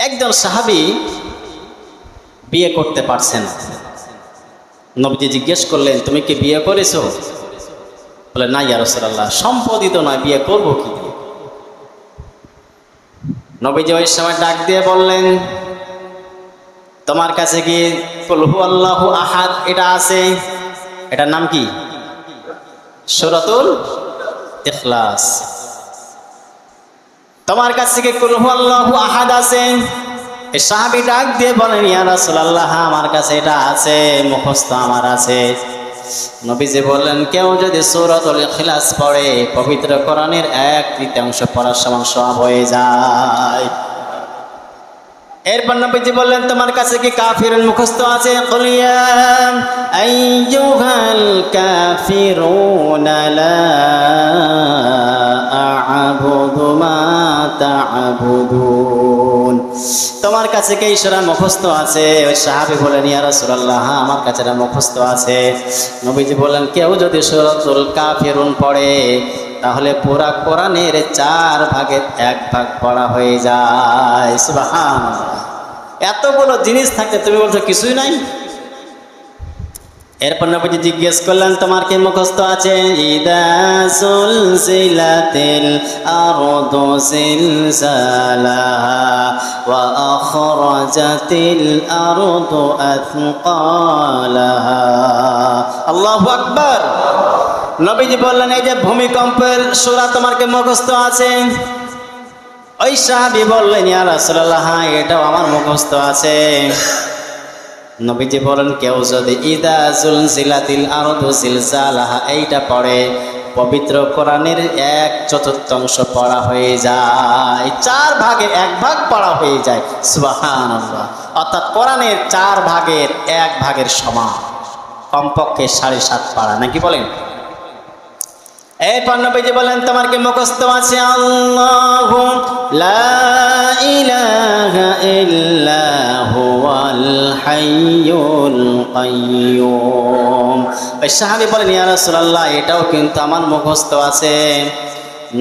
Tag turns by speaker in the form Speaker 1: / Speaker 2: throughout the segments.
Speaker 1: একজন সাহাবী বিয়ে করতে পারছেন। নবীজি জিজ্ঞেস করলেন, তুমি কি বিয়ে করেছো? বলে, না ইয়া রাসূলুল্লাহ, সম্পদই তো নয়, বিয়ে করবো কি? নবীজি ওই সময় ডাক দিয়ে বললেন, তোমার কাছে কি কুল হুয়াল্লাহু আহাদ এটা আছে? এটার নাম কি? সূরাতুল ইখলাস। তোমার কাছে কি কুল হুয়াল্লাহু আহাদ আছে? এই সাহাবী ডাক দিয়ে বলেন, ইয়া রাসূলুল্লাহ, আমার কাছে এটা আছে, মুখস্থ আমার আছে। নবীজি বললেন, কেউ যদি সূরাতুল ইখলাস পড়ে পবিত্র কোরআনের 1/3 পড়ার সমান সওয়াব হয়ে যায়। এরপর নবীজি বললেন, তোমার কাছে কি কাফিরুন মুখস্থ আছে? কুল ইয়া আইয়ুহাল কাফিরুনা লা আ'বুদু মা তা'বুদুন। তোমার কাছে কি এই সূরা মুখস্থ আছে? ওই সাহাবী বলেন, ইয়া রাসূলুল্লাহ, আমার কাছে এটা মুখস্থ আছে। নবীজি বললেন, কেউ যদি সূরাতুল কাফিরুন পড়ে তাহলে পুরা কোরআনের 4 ভাগের 1 ভাগ পড়া হয়ে যায়। সুবহানাল্লাহ। এতগুলো জিনিস থাকে, তুমি বলছো কিছুই নাই। এরপর নবীজি জিজ্ঞেস করলেন, তোমার কি মুখস্থ আছে? ইদা সুলসিলাতিল আরদু জিলজালাহা ওয়া আখরাজাতিল আরদু আথকালাহা। আল্লাহু আকবার। নবীজি বললেন, এই যে ভূমিকম্পের সূরা তোমার কি মুখস্থ আছে? ওই সাহাবী বললেন, ইয়া রাসূলুল্লাহ, এটাও আমার মুখস্থ আছে। নবীজি বলেন, কেউ যদি ইদা জুলজিলাতিল আরদু জিলজালাহা এইটা পড়ে পবিত্র কোরআনের 1/4 পড়া হয়ে যায়, 4 ভাগের 1 ভাগ পড়া হয়ে যায়। সুবহানাল্লাহ। অর্থাৎ কোরআনের 4 ভাগের 1 ভাগের সমান, কমপক্ষে 7.5 পারা, নাকি বলেন? এরপর নবীজি বলেন, তোমার কি মুখস্থ আছে? আল্লাহু লা ইলাহা ইল্লা হুয়াল হাইয়ুল কাইয়্যুম। ওই সাহাবী বলেন, ইয়া রাসূলুল্লাহ, এটাও কিন্তু আমার মুখস্থ আছে।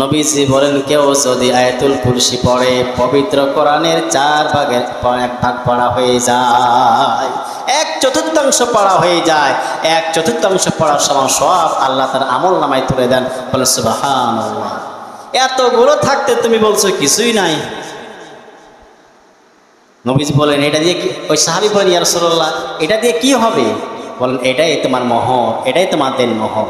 Speaker 1: নবীজি বলেন, কেউ যদি আয়াতুল কুরসি পড়ে পবিত্র কোরআনের 4 ভাগের 1 ভাগ পড়া হয়ে যায়, 1/4 পড়া হয়ে যায়। 1/4 পড়ার সমান সওয়াব আল্লাহ তার আমল নামায় তুলে দেন। বলে সুবহানাল্লাহ। এতগুলো থাকতে তুমি বলছো কিছুই নাই। নবীজি বলেন, এটা দিয়ে কি? ওই সাহাবী বলেন, ইয়া রাসূলুল্লাহ, এটা দিয়ে কি হবে? বলেন, এটাই তোমার মোহর, এটাই তোমাদের মোহর।